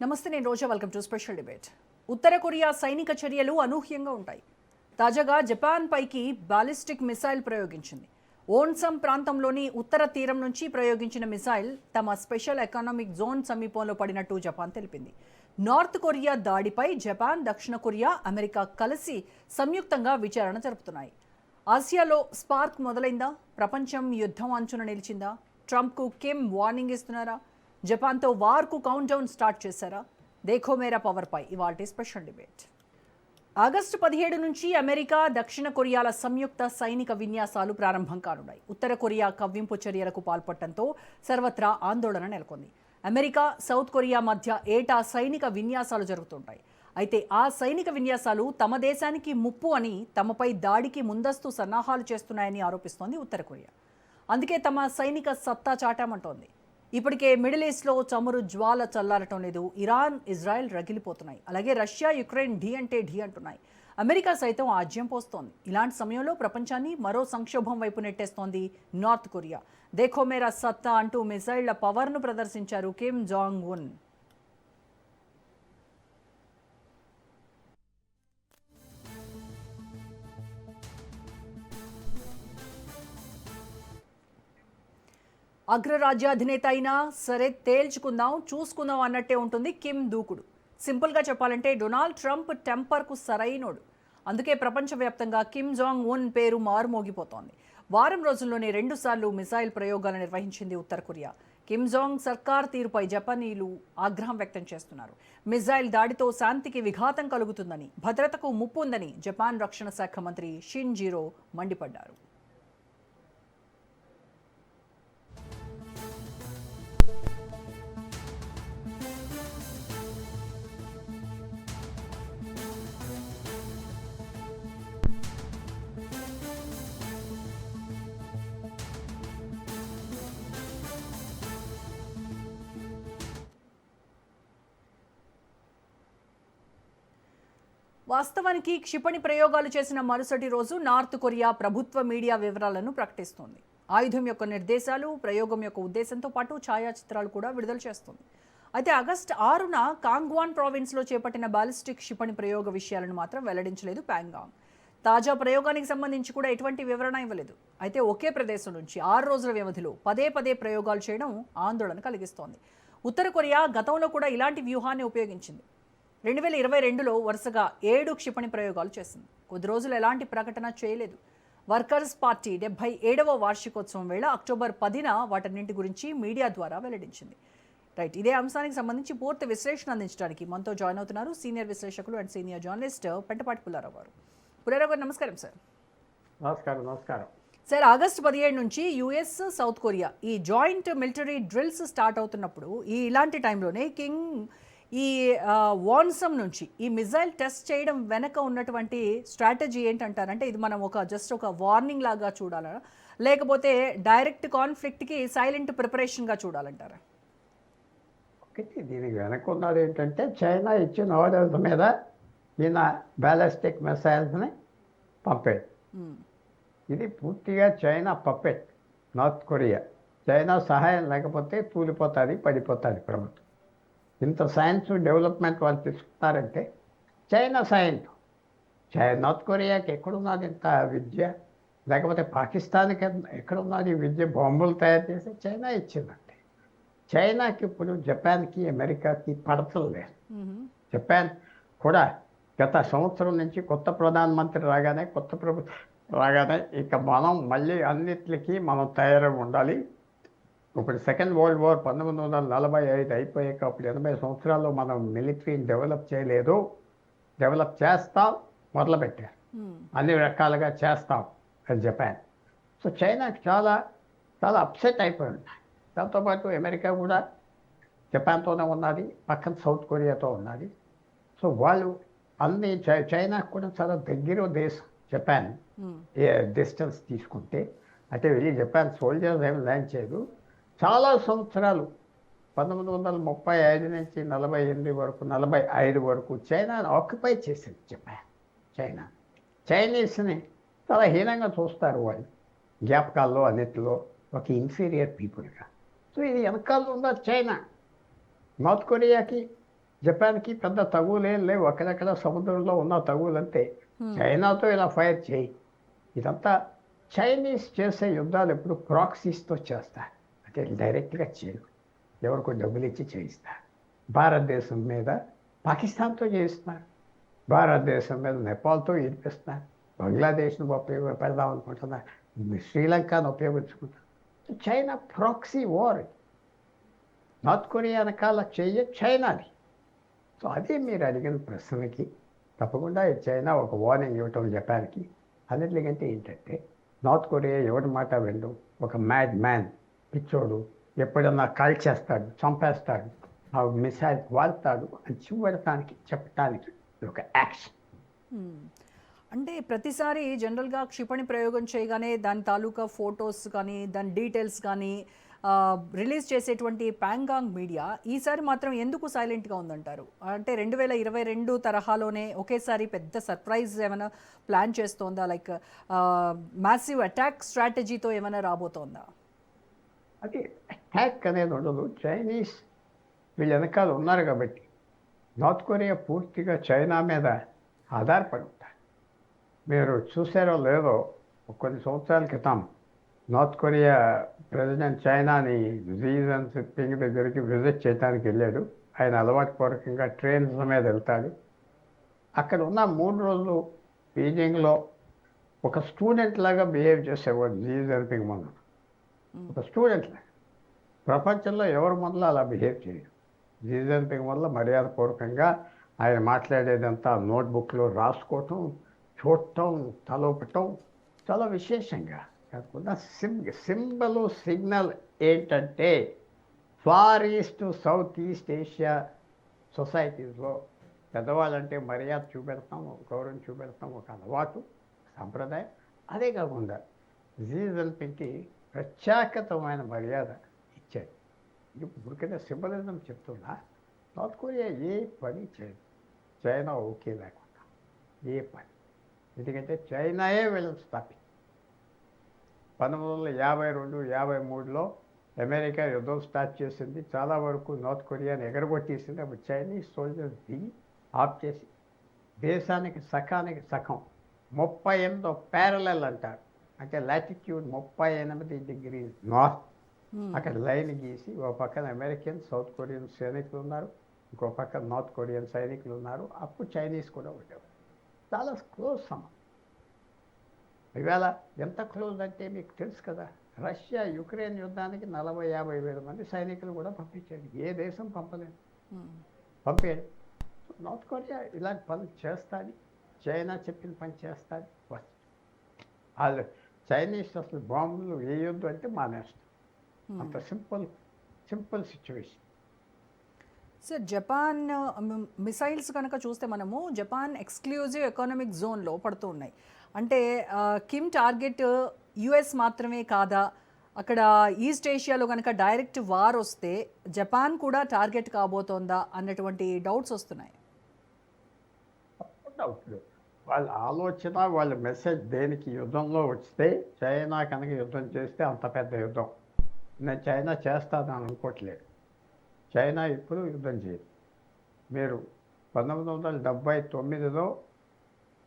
నమస్తే, నేను Roja. Welcome to special debate. ఉత్తర కొరియా సైనిక చర్యలు అనూహ్యంగా ఉంటాయి. తాజాగా జపాన్ పైకి బాలిస్టిక్ మిసైల్ ప్రయోగించింది. ఓన్సమ్ ప్రాంతంలోని ఉత్తర తీరం నుంచి ప్రయోగించిన మిసైల్ తమ స్పెషల్ ఎకనామిక్ జోన్ సమీపంలో పడినట్టు జపాన్ తెలిపింది. నార్త్ కొరియా దాడిపై జపాన్, దక్షిణ కొరియా, అమెరికా కలిసి సంయుక్తంగా విచారణ జరుపుతున్నాయి. ఆసియాలో స్పార్క్ మొదలైందా? ప్రపంచం యుద్ధం అంచున నిలిచిందా? ట్రంప్కు కిమ్ వార్నింగ్ ఇస్తున్నారా? జపాన్తో వార్కు కౌంట్ డౌన్ స్టార్ట్ చేశారా? దేఖో మేరా పవర్పై ఇవాల్టి స్పెషల్ డిబేట్. ఆగస్టు 17 నుంచి అమెరికా, దక్షిణ కొరియాల సంయుక్త సైనిక విన్యాసాలు ప్రారంభం కానున్నాయి. ఉత్తర కొరియా కవ్వింపు చర్యలకు పాల్పడటంతో సర్వత్రా ఆందోళన నెలకొంది. అమెరికా, సౌత్ కొరియా మధ్య ఏటా సైనిక విన్యాసాలు జరుగుతుంటాయి. అయితే ఆ సైనిక విన్యాసాలు తమ దేశానికి ముప్పు అని, తమపై దాడికి ముందస్తు సన్నాహాలు చేస్తున్నాయని ఆరోపిస్తోంది ఉత్తర కొరియా. అందుకే తమ సైనిక సత్తా చాటామంటోంది. ఇప్పటికే మిడిల్ ఈస్ట్లో చమురు జ్వాల చల్లారటం లేదు. ఇరాన్, ఇజ్రాయెల్ రగిలిపోతున్నాయి. అలాగే రష్యా, యుక్రెయిన్ ఢీ అంటే ఢీ అంటున్నాయి. అమెరికా సైతం ఆజ్యం పోస్తోంది. ఇలాంటి సమయంలో ప్రపంచాన్ని మరో సంక్షోభం వైపు నెట్టేస్తోంది నార్త్ కొరియా. దేఖో మేరా సత్తా అంటూ మిసైళ్ల పవర్ను ప్రదర్శించారు కిమ్ జాంగ్ ఉన్. అగ్రరాజ్యాధినేత అయినా సరే తేల్చుకుందాం, చూసుకుందాం అన్నట్టే ఉంటుంది కిమ్ దూకుడు. సింపుల్గా చెప్పాలంటే డొనాల్డ్ ట్రంప్ టెంపర్కు సరైనోడు. అందుకే ప్రపంచవ్యాప్తంగా కిమ్ జాంగ్ ఉన్ పేరు మారుమోగిపోతోంది. వారం రోజుల్లోనే 2 సార్లు మిసైల్ ప్రయోగాలు నిర్వహించింది ఉత్తర కొరియా. కిమ్ జాంగ్ సర్కార్ తీరుపై జపానీలు ఆగ్రహం వ్యక్తం చేస్తున్నారు. మిసైల్ దాడితో శాంతికి విఘాతం కలుగుతుందని, భద్రతకు ముప్పు ఉందని జపాన్ రక్షణ శాఖ మంత్రి షిన్జిరో మండిపడ్డారు. వాస్తవానికి క్షిపణి ప్రయోగాలు చేసిన మరుసటి రోజు నార్త్ కొరియా ప్రభుత్వ మీడియా వివరాలను ప్రకటిస్తోంది. ఆయుధం యొక్క నిర్దేశాలు, ప్రయోగం యొక్క ఉద్దేశంతో పాటు ఛాయాచిత్రాలు కూడా విడుదల చేస్తుంది. అయితే ఆగస్టు 6న కాంగ్వాన్ ప్రావిన్స్లో చేపట్టిన బాలిస్టిక్ క్షిపణి ప్రయోగ విషయాలను మాత్రం వెల్లడించలేదు ప్యాంగాంగ్. తాజా ప్రయోగానికి సంబంధించి కూడా ఎటువంటి వివరణ ఇవ్వలేదు. అయితే ఒకే ప్రదేశం నుంచి 6 రోజుల వ్యవధిలో పదే ప్రయోగాలు చేయడం ఆందోళన కలిగిస్తోంది. ఉత్తర కొరియా గతంలో కూడా ఇలాంటి వ్యూహాన్ని ఉపయోగించింది. 2022లో వరుసగా 7 క్షిపణి ప్రయోగాలు చేసింది. కొద్ది రోజులు ఎలాంటి ప్రకటన చేయలేదు. వర్కర్స్ పార్టీ 77వ వార్షికోత్సవం వేళ అక్టోబర్ 10న వాటన్నింటి గురించి మీడియా ద్వారా వెల్లడించింది. రైట్, ఇదే అంశానికి సంబంధించి పూర్తి విశ్లేషణ అందించడానికి మనతో జాయిన్ అవుతున్నారు సీనియర్ విశ్లేషకులు and senior journalist Pentapati Pullarao గారు. పుల్లారావు గారు, నమస్కారం సార్. నమస్కారం సార్, ఆగస్టు 17 నుంచి యుఎస్, సౌత్ కొరియా ఈ జాయింట్ మిలిటరీ డ్రిల్స్ స్టార్ట్ అవుతున్నప్పుడు ఇలాంటి టైంలోనే ఈ వాన్సమ్ నుంచి ఈ మిజైల్ టెస్ట్ చేయడం వెనక ఉన్నటువంటి స్ట్రాటజీ ఏంటంటారంటే, ఇది మనం జస్ట్ ఒక వార్నింగ్ లాగా చూడాలా, లేకపోతే డైరెక్ట్ కాన్ఫ్లిక్ట్కి సైలెంట్ ప్రిపరేషన్గా చూడాలంటారా? ఒకటి దీనికి వెనక ఉన్నది ఏంటంటే, చైనా ఇచ్చిన ఆర్డర్స్ మీద ఈయన బ్యాలిస్టిక్ మిసైల్స్ని పంపాడు. ఇది పూర్తిగా China puppet. North Korea China సహాయం లేకపోతే తూలిపోతుంది, పడిపోతుంది ప్రభుత్వం. ఇంత సైన్స్ డెవలప్మెంట్ వాళ్ళు తీసుకున్నారంటే చైనా సైన్స్. నార్త్ కొరియాకి ఎక్కడున్నది ఇంత విద్య, లేకపోతే పాకిస్తాన్కి ఎక్కడున్నది విద్య? బాంబులు తయారు చేసి చైనా ఇచ్చిందంటే. చైనాకి ఇప్పుడు జపాన్కి, అమెరికాకి పడతలు లేదు. జపాన్ కూడా గత సంవత్సరం నుంచి కొత్త ప్రధానమంత్రి రాగానే, కొత్త ప్రభుత్వం రాగానే ఇక మనం మళ్ళీ అన్నిటికీ మనం తయారై ఉండాలి. ఇప్పుడు సెకండ్ వరల్డ్ వార్ 1945 అయిపోయాక అప్పుడు 80 సంవత్సరాల్లో మనం మిలిటరీని డెవలప్ చేయలేదు, డెవలప్ చేస్తాం మొదలుపెట్టారు. అన్ని రకాలుగా చేస్తాం అని జపాన్. సో చైనాకి చాలా అప్సెట్ అయిపోయి ఉన్నాయి. దాంతోపాటు అమెరికా కూడా జపాన్తోనే ఉన్నది, పక్కన సౌత్ కొరియాతో ఉన్నది. సో వాళ్ళు అన్ని చైనాకు కూడా చాలా దగ్గర దేశం జపాన్. డిస్టెన్స్ తీసుకుంటే అంటే వెళ్ళి జపాన్ సోల్జర్స్ ఏమి ల్యాండ్ చేయదు. చాలా సంవత్సరాలు 1935 నుంచి 48 వరకు, 45 వరకు చైనాను ఆక్యుపై చేసింది జపాన్. చైనీస్ని చాలా హీనంగా చూస్తారు వాళ్ళు, జ్ఞాపకాల్లో అన్నిటిలో ఒక ఇన్ఫీరియర్ పీపుల్గా. సో ఇది వెనకాల ఉన్న చైనా. నార్త్ కొరియాకి జపాన్కి పెద్ద తగువులేం లేవు, అక్కడక్కడ సముద్రంలో ఉన్న తగువులంతే. చైనాతో ఇలా ఫైర్ చేయి. ఇదంతా చైనీస్ చేసే యుద్ధాలు ఎప్పుడు ప్రాక్సీస్తో చేస్తారు, అంటే డైరెక్ట్గా చేయరు, ఎవరికో డబ్బులు ఇచ్చి చేయిస్తారు. భారతదేశం మీద పాకిస్తాన్తో చేయిస్తున్నారు, భారతదేశం మీద నేపాల్తో ఇరిపిస్తున్నారు, బంగ్లాదేశ్ను పెడదాం అనుకుంటున్నారు, శ్రీలంకను ఉపయోగించుకుంటున్నారు. China proxy war. North Korea వెనకాల చెయ్యి చైనాది. సో అదే మీరు అడిగిన ప్రశ్నకి తప్పకుండా చైనా ఒక వార్నింగ్ ఇవ్వటం జపాన్కి. అన్నిటికంటే ఏంటంటే నార్త్ కొరియా ఎవరి మాట విండు, ఒక మ్యాడ్ మ్యాన్, పిచ్చోడు, ఎప్పుడన్నా కాల్ చేస్తాడు, చంపేస్తాడు, ఆ మిసైల్ వాడతాడు అని చూపెడటానికి చెప్పడానికి ఒక యాక్షన్. అంటే ప్రతిసారి జనరల్గా క్షిపణి ప్రయోగం చేయగానే దాని తాలూకా ఫొటోస్ కానీ దాని డీటెయిల్స్ కానీ రిలీజ్ చేసేటువంటి ప్యాంగాంగ్ మీడియా ఈసారి మాత్రం ఎందుకు సైలెంట్గా ఉందంటారు? అంటే 2022 తరహాలోనే ఒకేసారి పెద్ద సర్ప్రైజ్ ఏమైనా ప్లాన్ చేస్తోందా? లైక్ మ్యాసివ్ అటాక్ స్ట్రాటజీతో ఏమైనా రాబోతోందా? అది అటాక్ అనేది ఉండదు, చైనీస్ వీళ్ళు వెనకాల ఉన్నారు కాబట్టి. నార్త్ కొరియా పూర్తిగా చైనా మీద ఆధారపడి ఉంటారు. మీరు చూసారో లేదో, కొన్ని సంవత్సరాల క్రితం నార్త్ కొరియా ప్రెసిడెంట్ చైనాని షీ జిన్పింగ్ దగ్గరికి విజిట్ చేయడానికి వెళ్ళాడు. ఆయన అలవాటు పూర్వకంగా ట్రైన్స్ మీద వెళ్తాడు. అక్కడ ఉన్న 3 రోజులు బీజింగ్లో ఒక స్టూడెంట్ లాగా బిహేవ్ చేసేవాడు షీ జిన్పింగ్ ముందు. ఒక స్టూడెంట్ లాగా. ప్రపంచంలో ఎవరి ముందు అలా బిహేవ్ చేయరు. షీ జిన్పింగ్ వల్ల మర్యాదపూర్వకంగా ఆయన మాట్లాడేదంతా నోట్బుక్లో రాసుకోవటం, చూడటం, తలూపటం, చాలా విశేషంగా కాకుండా సిగ్నల్ ఏంటంటే far east south east Asia సొసైటీస్లో పెద్దవాళ్ళంటే మర్యాద చూపెడతాం, గౌరవం చూపెడతాం, ఒక అలవాటు, సంప్రదాయం. అదే కాకుండా షీ జిన్పింగ్కి ప్రత్యేకతమైన మర్యాద ఇచ్చాడు. ఇప్పటికైతే సింబలిజం చెప్తున్నా, నార్త్ కొరియా ఏ పని చేయదు చైనా ఓకే లేకుండా, ఏ పని. ఎందుకంటే చైనాయే వీళ్ళని స్థాపించింది. 1952-53లో అమెరికా యుద్ధం స్టార్ట్ చేసింది, చాలా వరకు నార్త్ కొరియాని ఎగరగొట్టేసింది. అప్పుడు చైనీస్ సోల్జర్స్ దిగి ఆఫ్ చేసి దేశానికి సకానికి సగం 38 ప్యారలల్ అంటారు, అంటే లాటిట్యూడ్ 38 డిగ్రీస్ నార్త్, అక్కడ లైన్ గీసి ఒక పక్కన అమెరికన్ సౌత్ కొరియన్ సైనికులు ఉన్నారు, ఇంకో పక్కన నార్త్ కొరియన్ సైనికులు ఉన్నారు. అప్పుడు చైనీస్ కూడా ఉండేవారు. చాలా క్లోజ్ సంబంధం. ఇవాళ ఎంత క్లోజ్ అంటే మీకు తెలుసు కదా, రష్యా యుక్రెయిన్ యుద్ధానికి 40-50 వేల మంది సైనికులు కూడా పంపించారు. ఏ దేశం పంపలేదు, పంపాడు. నార్త్ కొరియా ఇలాంటి పనులు చేస్తుంది, చైనా చెప్పిన పని చేస్తుంది. వాళ్ళు చైనీస్ అసలు బాంబులు వేయొద్దు అంటే మానేస్తారు. అంత simple situation. Sir, Japan missiles కనుక చూస్తే మనము జపాన్ ఎక్స్క్లూజివ్ ఎకనామిక్ జోన్లో పడుతూ ఉన్నాయి. అంటే కిమ్ టార్గెట్ యుఎస్ మాత్రమే కాదా? అక్కడ ఈస్ట్ ఏషియాలో కనుక డైరెక్ట్ వార్ వస్తే జపాన్ కూడా టార్గెట్ కాబోతోందా అన్నటువంటి డౌట్స్ వస్తున్నాయి. వాళ్ళ ఆలోచన, వాళ్ళ మెసేజ్ దేనికి యుద్ధంలో వస్తే, చైనా కనుక యుద్ధం చేస్తే అంత పెద్ద యుద్ధం నేను చైనా చేస్తానని అనుకోవట్లేదు. చైనా ఇప్పుడు యుద్ధం చేయదు. మీరు 1979లో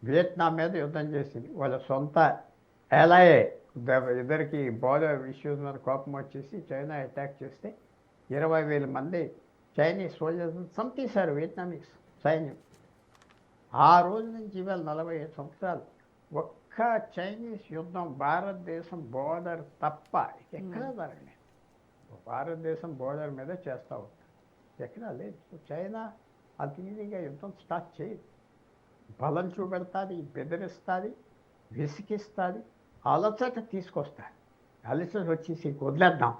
వియత్నాం మీద యుద్ధం చేసింది, వాళ్ళ సొంత ఎలాయే. ఇద్దరికి బోర్డర్ ఇష్యూస్ మీద కోపం వచ్చేసి చైనా అటాక్ చేస్తే 20,000 మంది చైనీస్ సోల్జర్స్ చంపేశారు వియత్నామీస్ సైన్యం. ఆ రోజు నుంచి ఇవాళ 45 సంవత్సరాలు ఒక్క చైనీస్ యుద్ధం భారతదేశం బోర్డర్ తప్ప ఎక్కడా జరగలేదు. భారతదేశం బోర్డర్ మీద చేస్తూ ఉంటారు, ఎక్కడా లేదు. చైనా అంత ఈజీగా యుద్ధం స్టార్ట్ చేయదు. బలం చూపెడుతుంది, బెదిరిస్తుంది, విసిగిస్తుంది, అలసట తీసుకొస్తారు. అలసట వచ్చేసి వదిలేద్దాం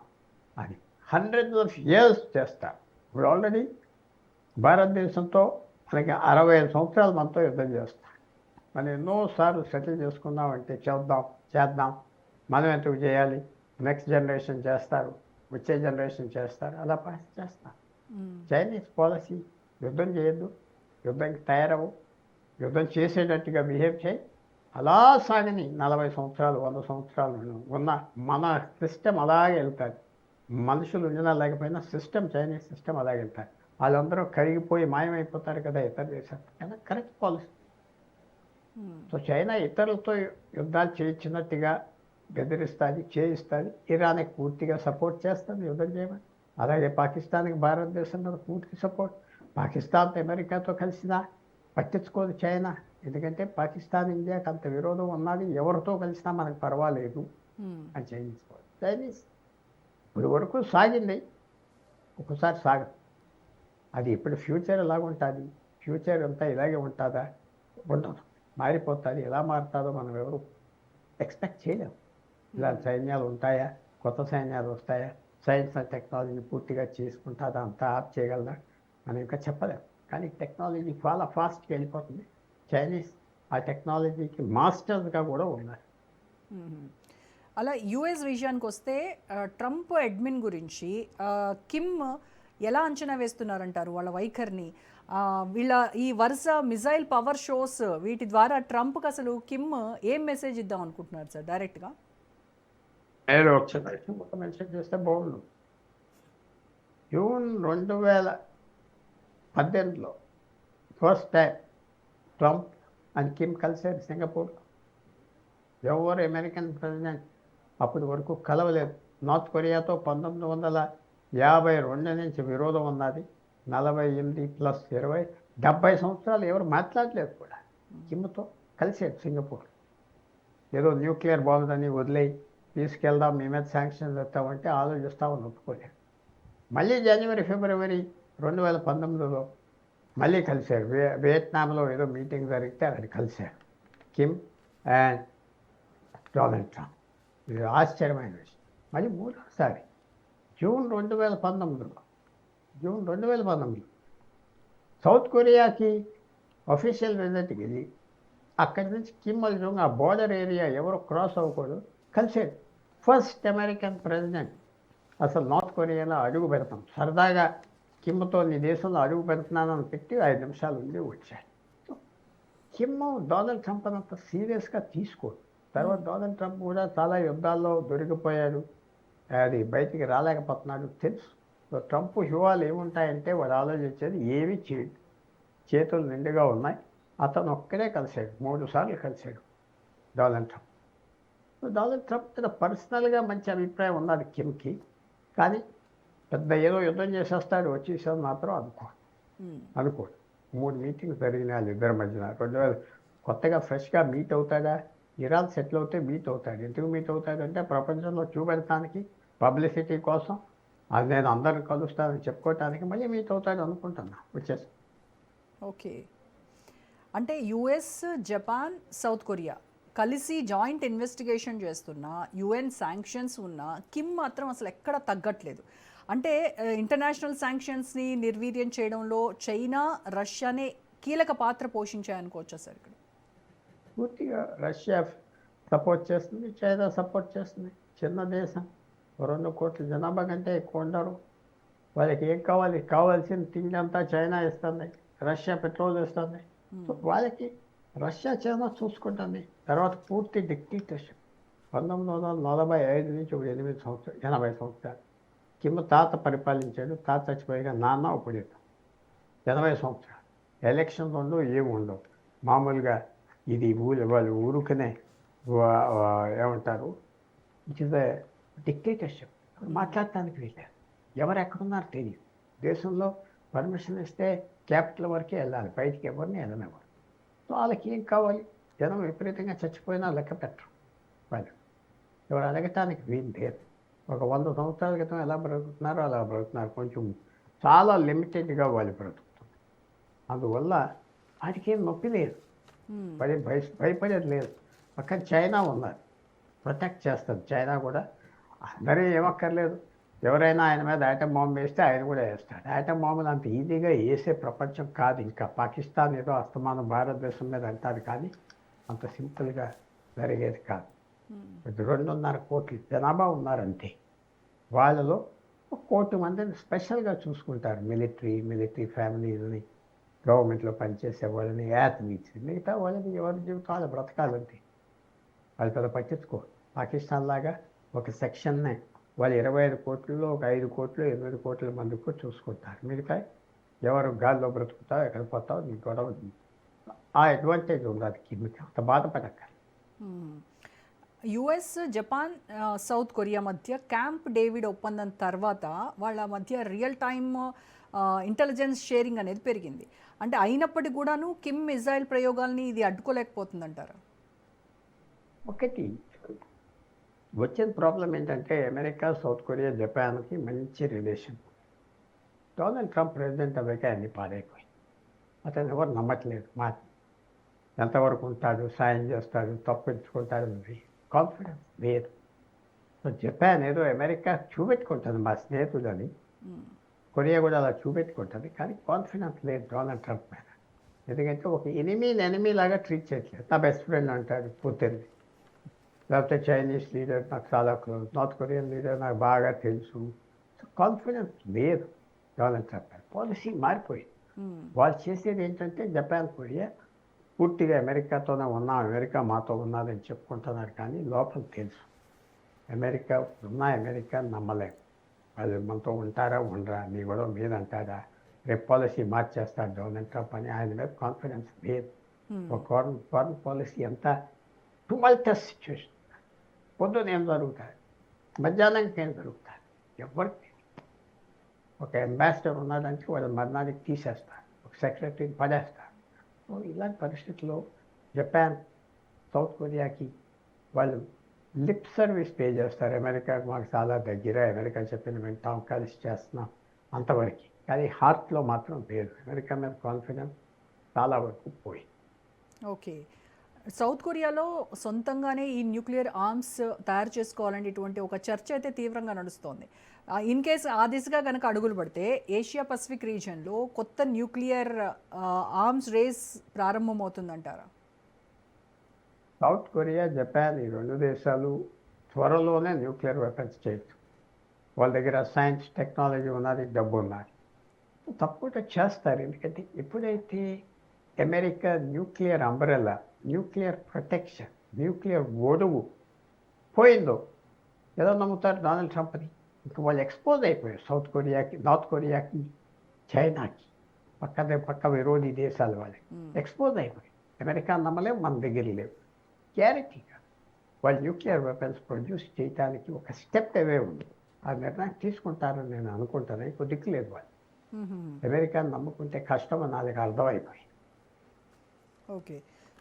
అని హండ్రెడ్స్ ఆఫ్ ఇయర్స్ చేస్తారు. ఇప్పుడు ఆల్రెడీ భారతదేశంతో మనకి 65 సంవత్సరాలు మనతో యుద్ధం చేస్తారు. మనం ఎన్నోసార్లు సెటిల్ చేసుకుందామంటే చేద్దాం, మనం ఎందుకు చేయాలి, నెక్స్ట్ జనరేషన్ చేస్తారు, వచ్చే జనరేషన్ చేస్తారు, అలా చేస్తారు. చైనీస్ పాలసీ యుద్ధం చేయొద్దు, యుద్ధానికి తయారవు, యుద్ధం చేసేటట్టుగా బిహేవ్ చేయి, అలా సాగని 40 సంవత్సరాలు 100 సంవత్సరాలు ఉన్న మన సిస్టమ్ అలాగే వెళ్తారు. మనుషులు ఉండినా లేకపోయినా సిస్టమ్, చైనీస్ సిస్టమ్ అలాగే వెళ్తారు. వాళ్ళందరూ కరిగిపోయి మాయమైపోతారు కదా ఇతర దేశాలు. కానీ కరెక్ట్ పాలసీ. సో చైనా ఇతరులతో యుద్ధాలు చేయించినట్టుగా బెదిరిస్తుంది, చేయిస్తుంది. ఇరాన్కి పూర్తిగా సపోర్ట్ చేస్తుంది యుద్ధం చేయమని. అలాగే పాకిస్తాన్కి భారతదేశం మీద పూర్తి సపోర్ట్. పాకిస్తాన్ అమెరికాతో కలిసినా పట్టించుకోదు చైనా. ఎందుకంటే పాకిస్తాన్ ఇండియాకి అంత విరోధం ఉన్నది, ఎవరితో కలిసినా మనకు పర్వాలేదు అని చేయించుకోవాలి. చైనీస్ ఇప్పుడు వరకు సాగింది, ఒకసారి సాగదు. అది ఇప్పుడు ఫ్యూచర్ ఎలాగుంటుంది, ఫ్యూచర్ అంతా ఇలాగే ఉంటుందా? ఉండదు, మారిపోతుంది. ఎలా మారుతుందో మనం ఎవరు ఎక్స్పెక్ట్ చేయలేము. ఇలా సైన్యాలు ఉంటాయా, కొత్త సైన్యాలు వస్తాయా, సైన్స్ అండ్ టెక్నాలజీని పూర్తిగా చేసుకుంటుందా, అంతా ఆప్ చేయగలదా మనం ఇంకా చెప్పలేము. కానీ టెక్నాలజీ చాలా ఫాస్ట్గా వెళ్ళిపోతుంది. చైనీస్ ఆ టెక్నాలజీకి మాస్టర్స్గా కూడా ఉన్నారు. అలా యుఎస్ విషయానికి వస్తే ట్రంప్ అడ్మిన్ గురించి కిమ్ ఎలా అంచనా వేస్తున్నారంటారు వాళ్ళ వైఖరిని? వీళ్ళ ఈ వరుస మిజైల్ పవర్ షోస్ వీటి ద్వారా ట్రంప్కి అసలు కిమ్ ఏం మెసేజ్ ఇద్దాం అనుకుంటున్నారు సార్ డైరెక్ట్గా? నేను ఒక మెన్షన్ చేస్తే బాగుండు. జూన్ 2018లో first time Trump and Kim కలిసారు సింగపూర్లో. ఎవరు అమెరికన్ ప్రెసిడెంట్ అప్పటి వరకు కలవలేదు. నార్త్ కొరియాతో 1952 నుంచి విరోధం ఉన్నది. 48+20 70 సంవత్సరాలు ఎవరు మాట్లాడలేదు కూడా. కిమ్తో కలిసాడు సింగపూర్. ఏదో న్యూక్లియర్ బాంబులని వదిలేయి తీసుకెళ్దాం, మీ మీద శాంక్షన్స్ వస్తామంటే ఆలోచిస్తామని ఒప్పుకోలేదు. మళ్ళీ జనవరి ఫిబ్రవరి 2019లో మళ్ళీ కలిశారు. వియత్నాంలో ఏదో మీటింగ్ జరిగితే అది కలిశారు కిమ్ అండ్ డొనాల్డ్ ట్రంప్. ఇది ఆశ్చర్యమైన విషయం. మళ్ళీ మూడోసారి జూన్ 2019లో సౌత్ కొరియాకి అఫీషియల్ విజిట్కి వెళ్ళి అక్కడి నుంచి కిమ్ అల్జోంగ్ ఆ బోర్డర్ ఏరియా ఎవరు క్రాస్ అవ్వకూడదు కలిసాడు. ఫస్ట్ అమెరికన్ ప్రెసిడెంట్ అసలు నార్త్ కొరియాలో అడుగు పెడతాం, సరదాగా కిమ్తో నీ దేశంలో అడుగు పెడుతున్నానని పెట్టి 5 నిమిషాలు ఉండి వచ్చాడు. కిమ్ డొనాల్డ్ ట్రంప్ అంత సీరియస్గా తీసుకోడు. తర్వాత డొనాల్డ్ ట్రంప్ కూడా చాలా యుద్ధాల్లో దొరికిపోయాడు, అది బయటికి రాలేకపోతున్నాడు తెలుసు. సో ట్రంప్ వ్యూహాలు ఏముంటాయంటే వాడు ఆలోచించేది ఏమీ చేయడు, చేతులు నిండుగా ఉన్నాయి. అతను ఒక్కడే కలిశాడు, 3 సార్లు కలిశాడు Donald Trump. So Donald Trump మీద పర్సనల్గా మంచి అభిప్రాయం ఉన్నది కిమ్కి. కానీ పెద్ద ఏదో యుద్ధం చేసేస్తాడు వచ్చేసాడు మాత్రం అనుకోడు. 3 మీటింగ్స్ జరిగినాయి వాళ్ళిద్దరి మధ్యన. 2000 కొత్తగా ఫ్రెష్గా మీట్ అవుతాడా? ఇరాన్ సెటిల్ అవుతే మీట్ అవుతాడు. ఎందుకు మీట్ అవుతాడంటే ప్రపంచంలో చూపెడటానికి, పబ్లిసిటీ కోసం, అది నేను అందరిని కలుస్తానని చెప్పుకోవటానికి మళ్ళీ మీట్ అవుతాడు అనుకుంటున్నా. వచ్చేసి ఓకే, అంటే యుఎస్, జపాన్, సౌత్ కొరియా కలిసి జాయింట్ ఇన్వెస్టిగేషన్ చేస్తున్నా, యుఎన్ శాంక్షన్స్ ఉన్నా కిమ్ మాత్రం అసలు ఎక్కడ తగ్గట్లేదు. అంటే ఇంటర్నేషనల్ శాంక్షన్స్ని నిర్వీర్యం చేయడంలో చైనా, రష్యానే కీలక పాత్ర పోషించాయనుకోవచ్చా సార్? ఇక్కడ పూర్తిగా రష్యా సపోర్ట్ చేస్తుంది, చైనా సపోర్ట్ చేస్తుంది. చిన్న దేశం, 2 కోట్ల జనాభా కంటే ఎక్కువ ఉండరు. వాళ్ళకి ఏం కావాలి, కావాల్సిన తిండి అంతా చైనా ఇస్తుంది, రష్యా పెట్రోల్ ఇస్తుంది. సో వాళ్ళకి రష్యా చైనా చూసుకుంటుంది. తర్వాత పూర్తి డిక్టేటర్షిప్ 1945 నుంచి 8 సంవత్సరాలు, 80 సంవత్సరాలు కిమ్ తాత పరిపాలించాడు. తాత చచ్చిపోయాక నాన్న ఇప్పుడు 80 సంవత్సరాలు. ఎలక్షన్స్ ఉండవు, ఏమి ఉండవు. మామూలుగా ఇది వాళ్ళు ఊరుకునే ఏమంటారు, ఇట్ ఈస్ ఎ డిక్టేటర్షిప్. మాట్లాడటానికి వెళ్ళారు, ఎవరు ఎక్కడున్నారు తెలియదు. దేశంలో పర్మిషన్ ఇస్తే క్యాపిటల్ వరకే వెళ్ళాలి, బయటికి ఎవరిని వెళ్ళనివ్వరు. సో వాళ్ళకి ఏం కావాలి, జనం విపరీతంగా చచ్చిపోయినా లెక్క పెట్టరు. వాళ్ళు ఎవరు అడగటానికి వీలు లేదు. ఒక 100 సంవత్సరాల క్రితం ఎలా బ్రతుకుతున్నారో అలా బ్రతుకుతున్నారు. కొంచెం చాలా లిమిటెడ్గా వాళ్ళు బ్రతుకుతున్నారు. అందువల్ల వాటికి ఏం నొప్పి లేదు, భయపడేది లేదు. పక్కన చైనా ఉన్నారు, ప్రొటెక్ట్ చేస్తుంది. చైనా కూడా అందరూ ఏమక్కర్లేదు, ఎవరైనా ఆయన మీద ఆటం బాంబు వేస్తే ఆయన కూడా వేస్తాడు. ఆటం బాంబులు అంత ఈజీగా వేసే ప్రపంచం కాదు. ఇంకా పాకిస్తాన్ ఏదో అస్తమానం భారతదేశం మీద అంటారు, కానీ అంత సింపుల్గా జరిగేది కాదు. 2.5 కోట్ల జనాభా ఉన్నారంతే. వాళ్ళలో 1 కోటి మందిని స్పెషల్గా చూసుకుంటారు. మిలిటరీ ఫ్యామిలీని, గవర్నమెంట్లో పనిచేసే వాళ్ళని, యాథ్లీట్స్, మిగతా వాళ్ళని ఎవరి జీవితాలు బ్రతకాలంతే. వాళ్ళు పెద్ద పట్టించుకోరు. పాకిస్తాన్ లాగా ఒక సెక్షన్నే వాళ్ళు 25 కోట్లలో ఒక 5 కోట్లు 8 కోట్ల మందికి చూసుకుంటారు. మిగతా ఎవరు గాల్లో బ్రతుకుతావు ఎక్కడ పోతావు నీ గొడవ ఆ అడ్వాంటేజ్ ఉంది అది కిందకి అంత బాధపడక. యుఎస్ జపాన్ సౌత్ కొరియా మధ్య క్యాంప్ డేవిడ్ ఒప్పందం తర్వాత వాళ్ళ మధ్య రియల్ టైమ్ ఇంటెలిజెన్స్ షేరింగ్ అనేది పెరిగింది. అంటే అయినప్పటికీ కూడాను కిమ్ మిజైల్ ప్రయోగాల్ని ఇది అడ్డుకోలేకపోతుందంటారు. ఒకటి వచ్చిన ప్రాబ్లం ఏంటంటే అమెరికా సౌత్ కొరియా జపాన్కి మంచి రిలేషన్. డొనాల్డ్ ట్రంప్ ప్రెసిడెంట్ అవ్వక అన్ని పాడైపోయి అతను ఎవరు నమ్మట్లేదు. ఎంతవరకు ఉంటాడు, సాయం చేస్తాడు, తప్పించుకుంటాడు, కాన్ఫిడెన్స్ లేదు. సో జపాన్ ఏదో అమెరికా చూపెట్టుకుంటుంది మా స్నేహితులని, కొరియా కూడా అలా చూపెట్టుకుంటుంది, కానీ కాన్ఫిడెన్స్ లేదు డొనాల్డ్ ట్రంప్ మీద. ఎందుకంటే ఒక ఎనిమీ లాగా ట్రీట్ చేయట్లేదు. నా బెస్ట్ ఫ్రెండ్ అంటాడు పుతిన్, లేకపోతే చైనీస్ లీడర్ నాకు చాలా క్లోజ్, నార్త్ కొరియన్ లీడర్ నాకు బాగా తెలుసు. సో కాన్ఫిడెన్స్ లేదు డొనాల్డ్ ట్రంప్ మీద. పాలసీ మారిపోయింది. వాళ్ళు చేసేది ఏంటంటే జపాన్ కొరియా పూర్తిగా అమెరికాతోనే ఉన్నాం, అమెరికా మాతో ఉన్నదని చెప్పుకుంటున్నారు, కానీ లోపల తెలుసు అమెరికా నమ్మలేము. వాళ్ళు మనతో ఉంటారా ఉండరా, నీ కూడా మీద అంటారా, రేపు పాలసీ మార్చేస్తారు డొనాల్డ్ ట్రంప్ అని ఆయన మీద కాన్ఫిడెన్స్ లేదు. ఒక ఫారెన్ పాలసీ ఎంత టుమల్టస్ సిచ్యువేషన్. పొద్దున ఏం జరుగుతుంది, మధ్యాహ్నానికి ఏం జరుగుతుంది ఎవరికి. ఒక అంబాసిడర్ ఉన్నాడంటే వాళ్ళు మర్నాడికి తీసేస్తారు, ఒక సెక్రటరీని పడేస్తారు. సో ఇలాంటి పరిస్థితుల్లో జపాన్ సౌత్ కొరియాకి వాళ్ళు లిప్ సర్వీస్ పే చేస్తారు. అమెరికాకు మాకు చాలా దగ్గర, అమెరికా చెప్పిన వింటాం, కలిసి చేస్తున్నాం అంతవరకు, కానీ హార్ట్లో మాత్రం లేదు. అమెరికా మీద కాన్ఫిడెన్స్ చాలా వరకు పోయి. ఓకే, సౌత్ కొరియాలో సొంతంగానే ఈ న్యూక్లియర్ ఆర్మ్స్ తయారు చేసుకోవాలని ఇటువంటి ఒక చర్చ అయితే తీవ్రంగా నడుస్తోంది. ఇన్ కేస్ ఆ దిశగా కనుక అడుగులు పడితే ఏషియా పసిఫిక్ రీజియన్లో కొత్త న్యూక్లియర్ ఆర్మ్స్ రేస్ ప్రారంభమవుతుందంటారా? సౌత్ కొరియా జపాన్ ఈ రెండు దేశాలు త్వరలోనే న్యూక్లియర్ వెపన్స్ చేయొచ్చు. వాళ్ళ దగ్గర సైన్స్ టెక్నాలజీ ఉన్నది, డబ్బు ఉన్నది, తప్పకుండా చేస్తారు. ఎందుకంటే ఎప్పుడైతే America nuclear umbrella, nuclear protection, nuclear గొడుగు పోయిందో ఏదో నమ్ముతారు డొనాల్డ్ ట్రంప్ని. ఇంకా వాళ్ళు ఎక్స్పోజ్ అయిపోయారు సౌత్ కొరియాకి, నార్త్ కొరియాకి, చైనాకి, పక్క విరోధి దేశాల వాళ్ళకి ఎక్స్పోజ్ అయిపోయారు. అమెరికా నమ్మలేము, మన దగ్గర లేవు. గ్యారెంటీగా వాళ్ళు న్యూక్లియర్ వెపన్స్ ప్రొడ్యూస్ చేయడానికి ఒక స్టెప్ అవే ఉంది. ఆ నిర్ణయం తీసుకుంటారని నేను అనుకుంటాను. ఇంకో దిక్కు లేదు. వాళ్ళు అమెరికాని నమ్ముకుంటే కష్టం అని నాకు అర్థమైపోయి. ఓకే,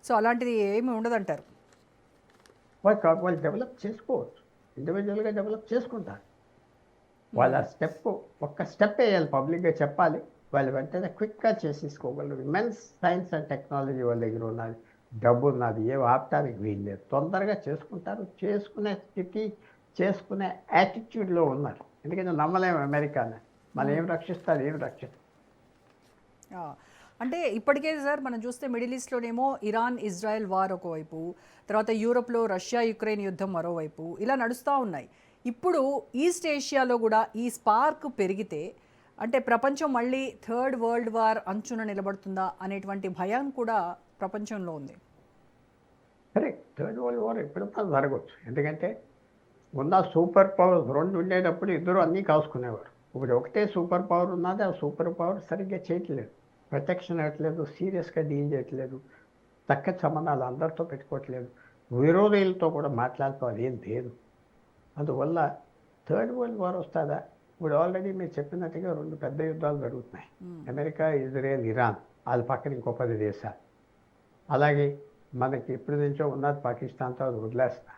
సో అలాంటిది ఏమి ఉండదంటారు. వాళ్ళు డెవలప్ చేసుకోవచ్చు, ఇండివిజువల్గా డెవలప్ చేసుకుంటారు. వాళ్ళ ఒక్క స్టెప్ వేయాలి, పబ్లిక్గా చెప్పాలి. వాళ్ళు వెంటనే క్విక్గా చేసేసుకోగలరు. ఇమెన్స్ సైన్స్ అండ్ టెక్నాలజీ వాళ్ళ దగ్గర ఉన్నది, డబ్బు ఉన్నది, ఏం ఆపటానికి వీలు లేదు. తొందరగా చేసుకుంటారు, చేసుకునే స్థితి, చేసుకునే యాటిట్యూడ్లో ఉన్నారు. ఎందుకంటే నమ్మలేము అమెరికాని, మనం ఏం రక్షిస్తారు, ఏం రక్షిస్తారు. అంటే ఇప్పటికే సార్ మనం చూస్తే మిడిల్ ఈస్ట్లోనేమో ఇరాన్ ఇజ్రాయెల్ వార్ ఒకవైపు, తర్వాత యూరోప్లో రష్యా యుక్రెయిన్ యుద్ధం మరోవైపు, ఇలా నడుస్తూ ఉన్నాయి. ఇప్పుడు ఈస్ట్ ఏషియాలో కూడా ఈ స్పార్క్ పెరిగితే అంటే ప్రపంచం మళ్ళీ థర్డ్ వరల్డ్ వార్ అంచున నిలబడుతుందా అనేటువంటి భయం కూడా ప్రపంచంలో ఉంది. సరే, థర్డ్ వరల్డ్ వార్ ఎప్పుడన్నా జరగవచ్చు. ఎందుకంటే ఉన్న సూపర్ పవర్ రెండు ఉండేటప్పుడు ఇద్దరు అన్నీ కాసుకునేవారు. ఇప్పుడు ఒకటే సూపర్ పవర్ ఉన్నది, ఆ సూపర్ పవర్ సరిగ్గా చేయట్లేదు, ప్రొటెక్షన్ ఇవ్వట్లేదు, సీరియస్గా డీల్ చేయట్లేదు, చక్కటి సంబంధాలు అందరితో పెట్టుకోవట్లేదు, విరోధులతో కూడా మాట్లాడుకోవాలి ఏం లేదు. అందువల్ల థర్డ్ వరల్డ్ వార్ వస్తుందా? ఇప్పుడు ఆల్రెడీ మీరు చెప్పినట్టుగా రెండు పెద్ద యుద్ధాలు జరుగుతున్నాయి, అమెరికా, ఇజ్రాయెల్, ఇరాన్, వాళ్ళ పక్కన ఇంకో 10 దేశాలు. అలాగే మనకి ఎప్పటి నుంచో ఉన్నది పాకిస్తాన్తో వదిలేస్తా,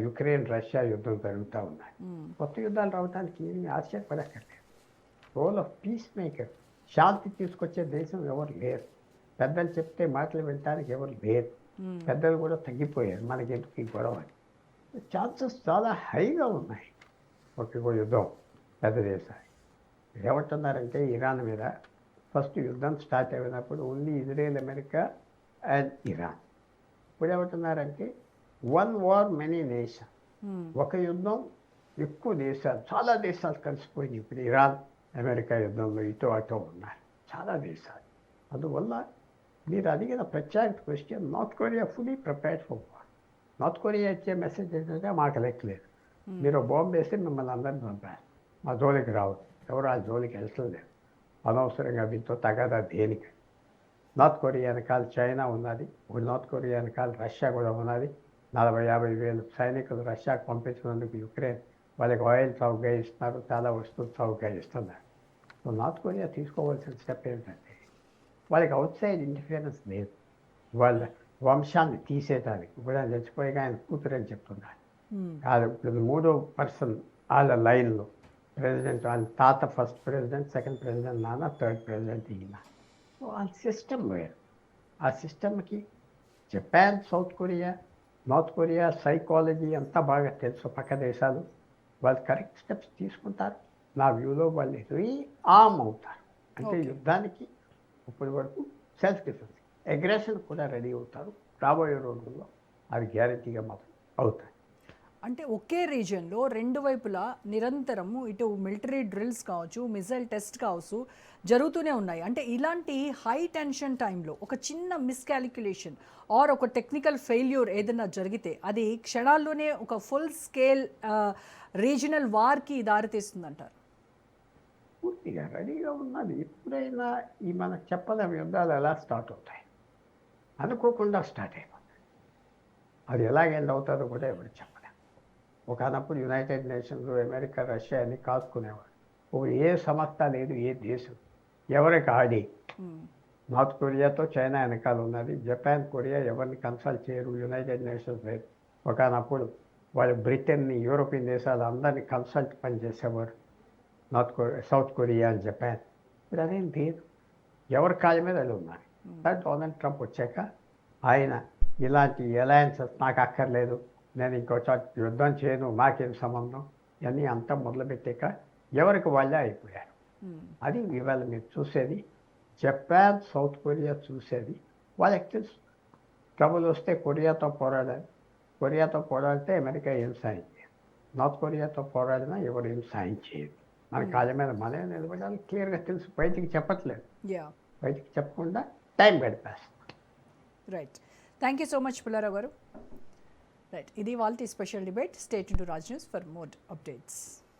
యుక్రెయిన్ రష్యా యుద్ధం జరుగుతూ ఉన్నాయి. కొత్త యుద్ధాలు రావడానికి ఏమి ఆశ్చర్యపడక్కర్లేదు. రోల్ ఆఫ్ పీస్ మేకర్, శాంతి తీసుకొచ్చే దేశం ఎవరు లేరు. పెద్దలు చెప్తే మాటలు వినడానికి ఎవరు లేరు. పెద్దలు కూడా తగ్గిపోయారు, మనకి ఎందుకు ఈ గొడవ. ఛాన్సెస్ చాలా హైగా ఉన్నాయి ఒక యుద్ధం పెద్ద దేశాలు. ఏమంటున్నారంటే ఇరాన్ మీద ఫస్ట్ యుద్ధం స్టార్ట్ అయినప్పుడు only Israel, America and Iran. ఇప్పుడు ఏమంటున్నారంటే వన్ వార్ మెనీ నేషన్, ఒక యుద్ధం ఎక్కువ దేశాలు, చాలా దేశాలు కలిసిపోయినాయి. ఇప్పుడు ఇరాన్ అమెరికా యుద్ధంలో ఇటు అటు ఉన్నారు చాలా దేశాలు. అందువల్ల మీరు అడిగిన ప్రత్యేక question, north Korea fully prepared for war. North Korea ఇచ్చే మెసేజ్ ఏంటంటే మాకు లెక్కలేదు, మీరు బాంబు వేస్తే మిమ్మల్ని అందరినీ పంపారు, మా జోలికి రావద్దు, ఎవరు ఆ జోలికి వెళ్తలేదు. అనవసరంగా వీటితో తగదా దేనికి. నార్త్ కొరియా వెనకాల చైనా ఉన్నది, నార్త్ కొరియా వెనకాల రష్యా కూడా ఉన్నది. 40-50 వేలు సైనికులు రష్యాకు పంపించినందుకు యుక్రెయిన్ వాళ్ళకి ఆయిల్ చౌకగా ఇస్తున్నారు, చాలా వస్తువులు చౌకగా ఇస్తున్నారు. సో నార్త్ కొరియా తీసుకోవాల్సిన స్టెప్ ఏంటంటే వాళ్ళకి అవుట్ సైడ్ ఇంటర్ఫియరెన్స్ లేదు, వాళ్ళ వంశాన్ని తీసేయడానికి. ఇప్పుడు ఆయన చచ్చిపోయాక ఆయన కూతురు అని చెప్తున్నారు. కాదు, ఇప్పుడు 3వ పర్సన్ వాళ్ళ లైన్లో ప్రెసిడెంట్, వాళ్ళ తాత ఫస్ట్ ప్రెసిడెంట్, సెకండ్ ప్రెసిడెంట్ నాన్న, థర్డ్ ప్రెసిడెంట్ ఈయన. సో ఆ సిస్టమ్ వేరు. ఆ సిస్టమ్కి Japan, south Korea, north Korea psychology అంతా బాగా తెలుసు. పక్క దేశాలు వాళ్ళు కరెక్ట్ స్టెప్స్ తీసుకుంటారు. నా వ్యూలో వాళ్ళు రీఆర్మ్ అవుతారు. అంటే యుద్ధానికి ఇప్పటి వరకు సెల్ఫ్ డిఫెన్స్, అగ్రెషన్ కూడా రెడీ అవుతారు. రాబోయే రోజుల్లో అది గ్యారంటీగా మాత్రం అవుతాయి. అంటే ఒకే రీజియన్లో రెండు వైపులా నిరంతరము ఇటు మిలిటరీ డ్రిల్స్ కావచ్చు, మిసైల్ టెస్ట్ కావచ్చు జరుగుతూనే ఉన్నాయి. అంటే ఇలాంటి హై టెన్షన్ టైంలో ఒక చిన్న మిస్కాలిక్యులేషన్ ఆర్ ఒక టెక్నికల్ ఫెయిల్యూర్ ఏదైనా జరిగితే అది క్షణాల్లోనే ఒక ఫుల్ స్కేల్ రీజనల్ వార్కి దారితీస్తుందంటారు. పూర్తిగా రెడీగా ఉన్నది. ఎప్పుడైనా ఈ మనకు చెప్పలేం యుద్ధాలు ఎలా స్టార్ట్ అవుతాయి, అనుకోకుండా స్టార్ట్ అయిపోతాయి. అది ఎలా ఎండ్ అవుతుందో కూడా ఎవరు చెప్పలేం. ఒకనప్పుడు యునైటెడ్ నేషన్స్, అమెరికా, రష్యా అని కాసుకునేవాడు. ఇప్పుడు ఏ సంస్థ లేదు, ఏ దేశం ఎవరికి ఆడి. నార్త్ కొరియాతో చైనా వెనకాల ఉన్నది, జపాన్, కొరియా ఎవరిని కన్సల్ట్ చేయరు, యునైటెడ్ నేషన్స్ లేదు. ఒకనప్పుడు వాళ్ళు బ్రిటన్ని, యూరోపియన్ దేశాలు అందరినీ కన్సల్ట్ పనిచేసేవారు, సౌత్ కొరియా అండ్ జపాన్. ఇప్పుడు అదేం లేదు, ఎవరి కాళ్ళ మీద వాళ్ళు ఉన్నారు. డొనాల్డ్ ట్రంప్ వచ్చాక ఆయన ఇలాంటి అలయన్సెస్ నాకు అక్కర్లేదు, నేను ఇంకో చోట యుద్ధం చేయను, మాకేం సంబంధం ఇవన్నీ అంతా మొదలుపెట్టాక ఎవరికి వాళ్ళే అయిపోయారు. అది ఇవాళ మీరు చూసేది. జపాన్, సౌత్ కొరియా చూసేది. వాళ్ళకి తెలుసు ట్రబుల్ వస్తే కొరియాతో పోరాడాలి, కొరియాతో పోరాడితే అమెరికా ఏం సాయం చేయదు, నార్త్ కొరియాతో పోరాడినా ఎవరు ఏం సాయం చేయదు. మన కాళ్ళ మీద మనమే నిలబడాలి, క్లియర్గా తెలుసు. బయటికి చెప్పట్లేదు, బయటికి చెప్పకుండా టైం గడిపేస్తాం. Right, thank you so much Pullarao garu. Right, ఇది వాళ్ళ special debate. Stay tuned to Raj News for more updates.